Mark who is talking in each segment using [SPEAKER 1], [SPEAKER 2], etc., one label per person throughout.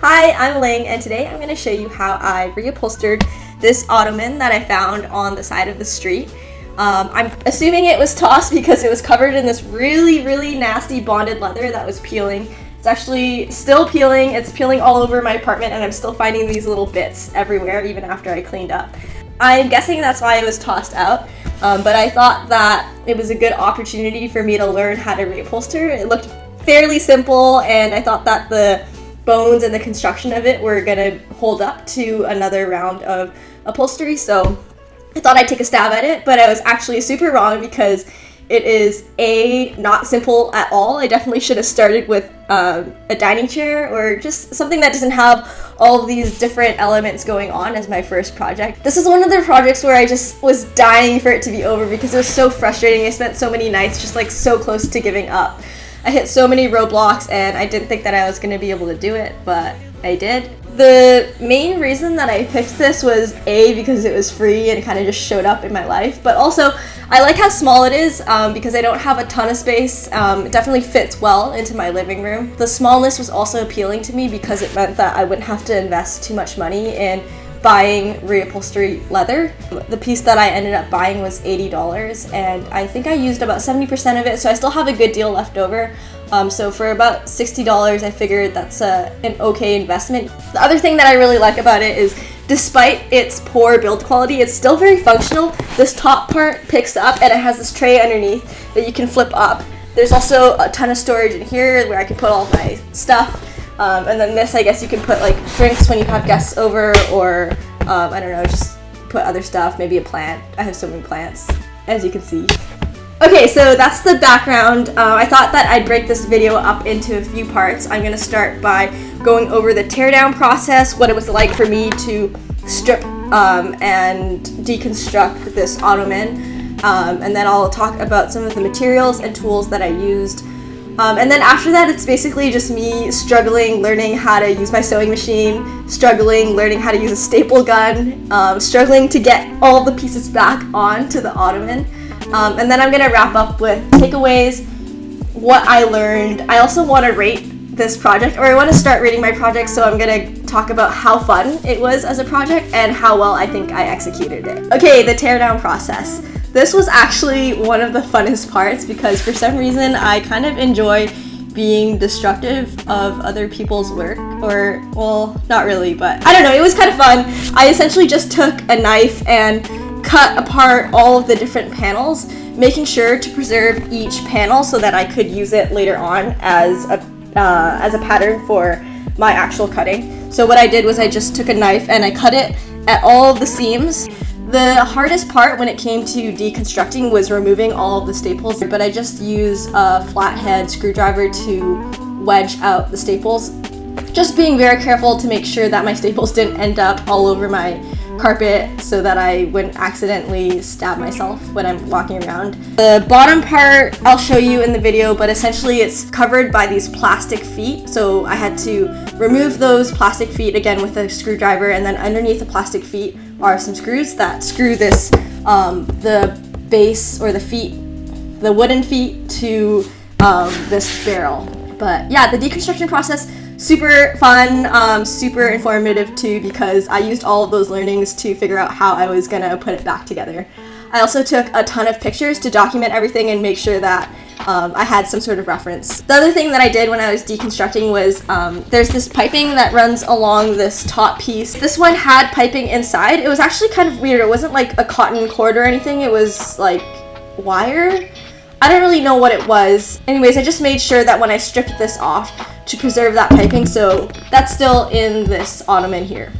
[SPEAKER 1] Hi, I'm Ling, and today I'm going to show you how I reupholstered this ottoman that I found on the side of the street. I'm assuming it was tossed because it was covered in this really nasty bonded leather that was peeling. It's actually still peeling. It's peeling all over my apartment, and I'm still finding these little bits everywhere even after I cleaned up. I'm guessing that's why it was tossed out, but I thought that it was a good opportunity for me to learn how to reupholster. It looked fairly simple, and I thought that the bones and the construction of it were gonna hold up to another round of upholstery, so I thought I'd take a stab at it, but I was actually super wrong because it is not simple at all. I definitely should have started with a dining chair or just something that doesn't have all of these different elements going on as my first project. This is one of the projects where I just was dying for it to be over because it was so frustrating. I spent so many nights just like so close to giving up. I hit so many roadblocks and I didn't think that I was going to be able to do it, but I did. The main reason that I picked this was because it was free and kind of just showed up in my life, but also I like how small it is because I don't have a ton of space. It definitely fits well into my living room. The smallness was also appealing to me because it meant that I wouldn't have to invest too much money in buying reupholstery leather. The piece that I ended up buying was $80, and I think I used about 70% of it, so I still have a good deal left over. So for about $60, I figured that's an okay investment. The other thing that I really like about it is, despite its poor build quality, it's still very functional. This top part picks up and it has this tray underneath that you can flip up. There's also a ton of storage in here where I can put all my stuff. And then this, I guess you can put like drinks when you have guests over, or I don't know, just put other stuff, maybe a plant. I have so many plants, as you can see. Okay, so that's the background. I thought that I'd break this video up into a few parts. I'm gonna start by going over the teardown process, what it was like for me to strip and deconstruct this ottoman, and then I'll talk about some of the materials and tools that I used. And then after that, it's basically just me struggling, learning how to use my sewing machine, struggling, learning how to use a staple gun, struggling to get all the pieces back onto the ottoman. And then I'm going to wrap up with takeaways, what I learned. I also want to rate this project, or I want to start rating my project, so I'm going to talk about how fun it was as a project and how well I think I executed it. Okay, the teardown process. This was actually one of the funnest parts because for some reason I kind of enjoy being destructive of other people's work, or, well, not really, but I don't know, it was kind of fun. I essentially just took a knife and cut apart all of the different panels, making sure to preserve each panel so that I could use it later on as a pattern for my actual cutting. So what I did was I just took a knife and I cut it at all of the seams. The hardest part when it came to deconstructing was removing all of the staples, but I just used a flathead screwdriver to wedge out the staples. Just being very careful to make sure that my staples didn't end up all over my carpet so that I wouldn't accidentally stab myself when I'm walking around. The bottom part I'll show you in the video, but essentially it's covered by these plastic feet, so I had to remove those plastic feet again with a screwdriver, and then underneath the plastic feet are some screws that screw this the base or the feet, the wooden feet, to this barrel. But yeah, the deconstruction process, super fun, super informative too, because I used all of those learnings to figure out how I was gonna put it back together. I also took a ton of pictures to document everything and make sure that I had some sort of reference. The other thing that I did when I was deconstructing was there's this piping that runs along this top piece. This one had piping inside. It was actually kind of weird. It wasn't like a cotton cord or anything. It was like wire. I don't really know what it was. Anyways, I just made sure that when I stripped this off to preserve that piping, so that's still in this ottoman here.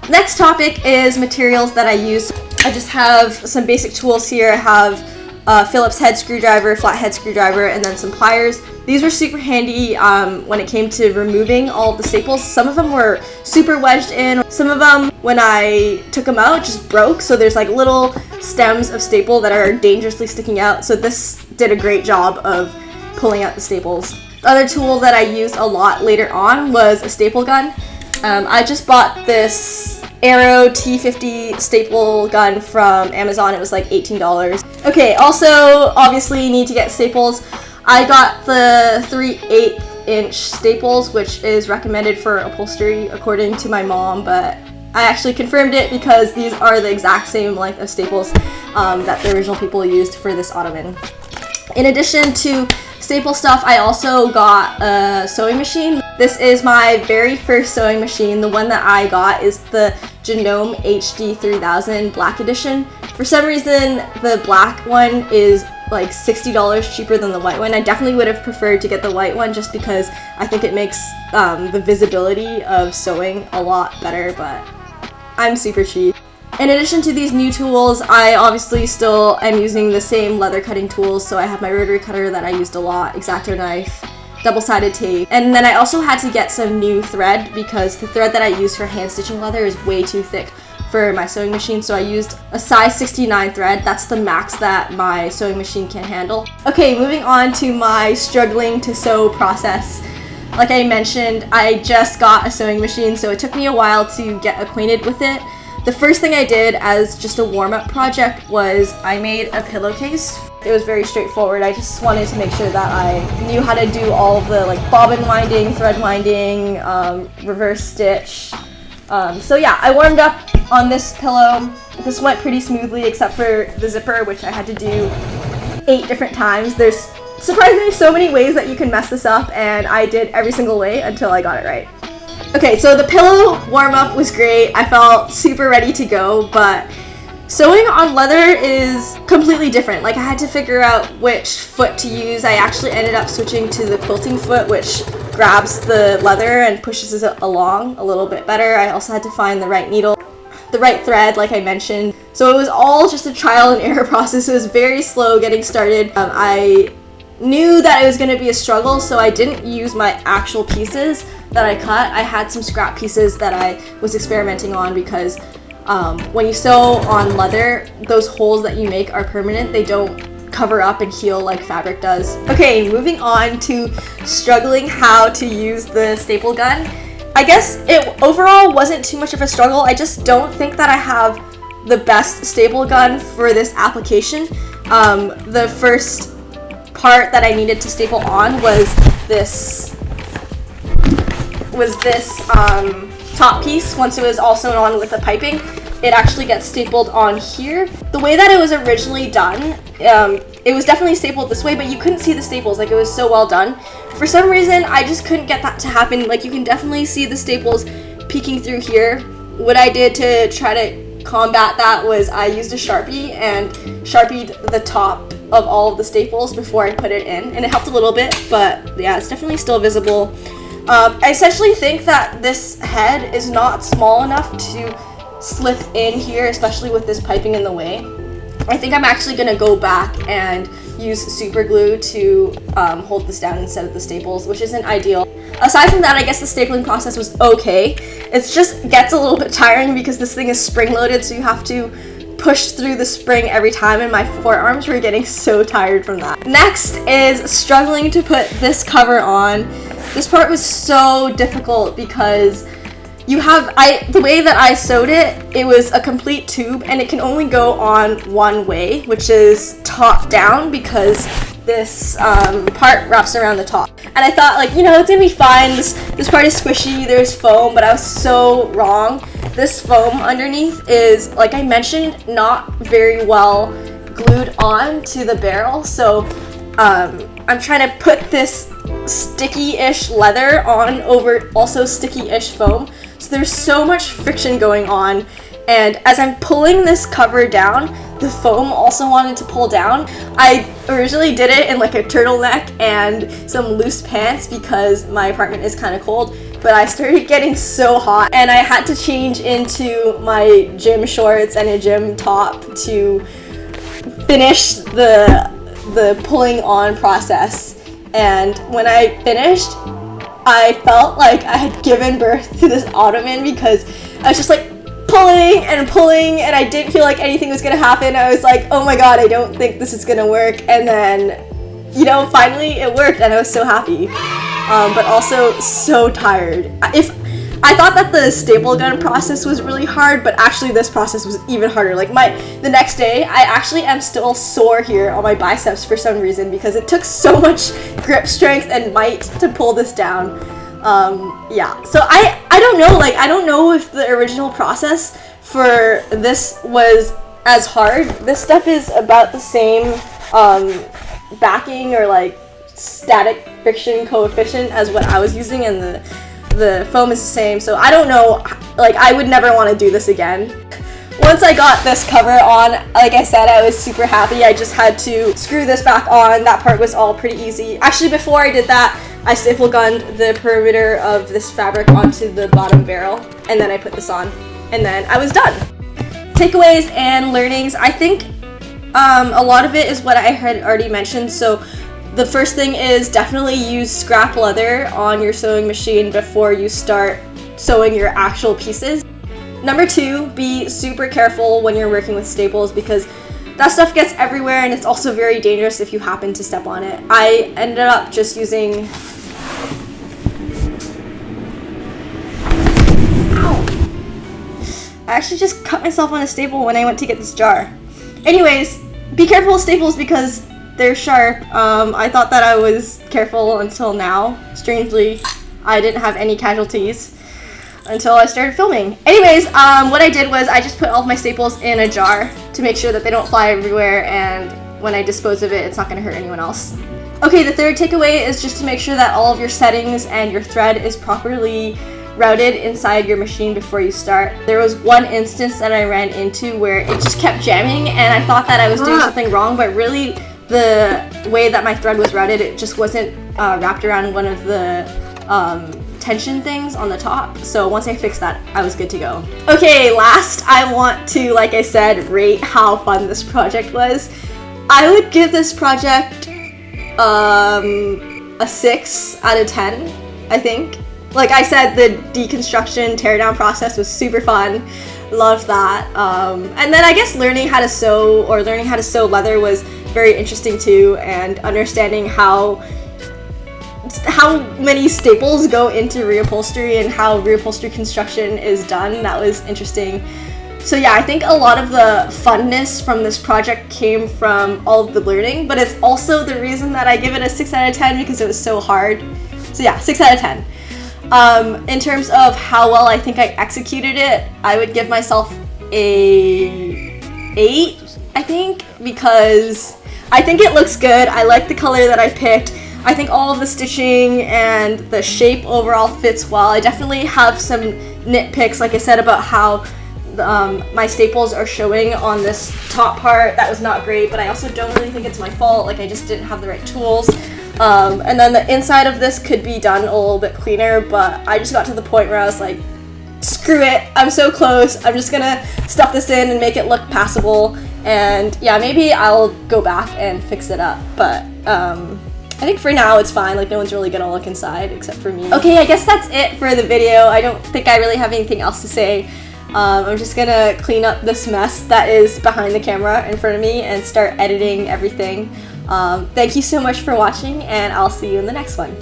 [SPEAKER 1] Next topic is materials that I use. I just have some basic tools here. I have a Phillips head screwdriver, flathead screwdriver, and then some pliers. These were super handy when it came to removing all of the staples. Some of them were super wedged in. Some of them, when I took them out, just broke. So there's like little stems of staple that are dangerously sticking out. So this did a great job of pulling out the staples. The other tool that I used a lot later on was a staple gun. I just bought this Arrow T50 staple gun from Amazon. It was like $18. Okay, also obviously you need to get staples. I got the 3/8 1/2" staples, which is recommended for upholstery according to my mom, but I actually confirmed it because these are the exact same length of staples that the original people used for this ottoman. In addition to staple stuff, I also got a sewing machine. This is my very first sewing machine. The one that I got is the Genome HD 3000 Black Edition. For some reason, the black one is like $60 cheaper than the white one. I definitely would have preferred to get the white one just because I think it makes the visibility of sewing a lot better, but I'm super cheap. In addition to these new tools, I obviously still am using the same leather cutting tools. So I have my rotary cutter that I used a lot, X-Acto knife, double-sided tape, and then I also had to get some new thread because the thread that I use for hand stitching leather is way too thick for my sewing machine, so I used a size 69 thread. That's the max that my sewing machine can handle. Okay, moving on to my struggling to sew process. Like I mentioned, I just got a sewing machine, so it took me a while to get acquainted with it. The first thing I did as just a warm-up project was I made a pillowcase. It was very straightforward. I just wanted to make sure that I knew how to do all of the like bobbin winding, thread winding, reverse stitch. So yeah, I warmed up on this pillow. This went pretty smoothly except for the zipper, which I had to do 8 different times. There's surprisingly so many ways that you can mess this up, and I did every single way until I got it right. Okay, so the pillow warm up was great. I felt super ready to go, but sewing on leather is completely different. Like I had to figure out which foot to use. I actually ended up switching to the quilting foot, which grabs the leather and pushes it along a little bit better. I also had to find the right needle, the right thread, like I mentioned. So it was all just a trial and error process. It was very slow getting started. I knew that it was going to be a struggle, so I didn't use my actual pieces that I cut. I had some scrap pieces that I was experimenting on because when you sew on leather, those holes that you make are permanent. They don't cover up and heal like fabric does. Okay, moving on to struggling how to use the staple gun. I guess it overall wasn't too much of a struggle. I just don't think that I have the best staple gun for this application. The first part that I needed to staple on was this top piece. Once it was all sewn on with the piping, it actually gets stapled on here. The way that it was originally done, it was definitely stapled this way, but you couldn't see the staples. Like, it was so well done. For some reason, I just couldn't get that to happen. Like, you can definitely see the staples peeking through here. What I did to try to combat that was I used a Sharpie and Sharpied the top of all of the staples before I put it in, and it helped a little bit, but yeah, it's definitely still visible. I essentially think that this head is not small enough to slip in here, especially with this piping in the way. I think I'm actually going to go back and use super glue to hold this down instead of the staples, which isn't ideal. Aside from that, I guess the stapling process was okay. It just gets a little bit tiring because this thing is spring-loaded, so you have to push through the spring every time, and my forearms were getting so tired from that. Next is struggling to put this cover on. This part was so difficult because the way that I sewed it, it was a complete tube, and it can only go on one way, which is top down, because this part wraps around the top. And I thought, like, you know, it's gonna be fine. This part is squishy, there's foam, but I was so wrong. This foam underneath is, like I mentioned, not very well glued on to the barrel, so I'm trying to put this sticky-ish leather on over also sticky-ish foam. So there's so much friction going on, and as I'm pulling this cover down, the foam also wanted to pull down. I originally did it in like a turtleneck and some loose pants because my apartment is kind of cold, but I started getting so hot and I had to change into my gym shorts and a gym top to finish the pulling on process. And when I finished, I felt like I had given birth to this ottoman because I was just like pulling and I didn't feel like anything was gonna happen. I was like, oh my god, I don't think this is gonna work. And then, you know, finally it worked and I was so happy, but also so tired. If I thought that the staple gun process was really hard, but actually this process was even harder. Like the next day, I actually am still sore here on my biceps for some reason because it took so much grip strength and might to pull this down. Yeah, so I don't know, like I don't know if the original process for this was as hard. This stuff is about the same backing or like static friction coefficient as what I was using, and the foam is the same, so I don't know, like I would never want to do this again. Once I got this cover on, like I said, I was super happy. I just had to screw this back on. That part was all pretty easy. Actually, before I did that, I staple gunned the perimeter of this fabric onto the bottom barrel, and then I put this on, and then I was done. Takeaways and learnings, I think a lot of it is what I had already mentioned. So the first thing is definitely use scrap leather on your sewing machine before you start sewing your actual pieces. Number 2, be super careful when you're working with staples because that stuff gets everywhere and it's also very dangerous if you happen to step on it. I ended up just using... Ow! I actually just cut myself on a staple when I went to get this jar. Anyways, be careful with staples because they're sharp. I thought that I was careful until now. Strangely, I didn't have any casualties until I started filming. Anyways, what I did was I just put all of my staples in a jar to make sure that they don't fly everywhere, and when I dispose of it, it's not gonna hurt anyone else. Okay, the third takeaway is just to make sure that all of your settings and your thread is properly routed inside your machine before you start. There was one instance that I ran into where it just kept jamming and I thought that I was doing something wrong, but really the way that my thread was routed, it just wasn't wrapped around one of the tension things on the top. So once I fixed that, I was good to go. Okay, last I want to, like I said, rate how fun this project was. I would give this project a 6 out of 10, I think. Like I said, the deconstruction teardown process was super fun. Loved that. And then I guess learning how to sew leather was very interesting too, and understanding how many staples go into reupholstery and how reupholstery construction is done. That was interesting. So yeah, I think a lot of the funness from this project came from all of the learning, but it's also the reason that I give it a 6 out of 10 because it was so hard. So yeah, 6 out of 10. In terms of how well I think I executed it, I would give myself a 8, I think, because I think it looks good. I like the color that I picked. I think all of the stitching and the shape overall fits well. I definitely have some nitpicks, like I said, about how my staples are showing on this top part. That was not great, but I also don't really think it's my fault. Like, I just didn't have the right tools. And then the inside of this could be done a little bit cleaner, but I just got to the point where I was like, screw it, I'm so close. I'm just gonna stuff this in and make it look passable. And yeah, maybe I'll go back and fix it up, but I think for now it's fine. Like, no one's really gonna look inside except for me. Okay, I guess that's it for the video. I don't think I really have anything else to say. I'm just gonna clean up this mess that is behind the camera in front of me and start editing everything. Thank you so much for watching, and I'll see you in the next one.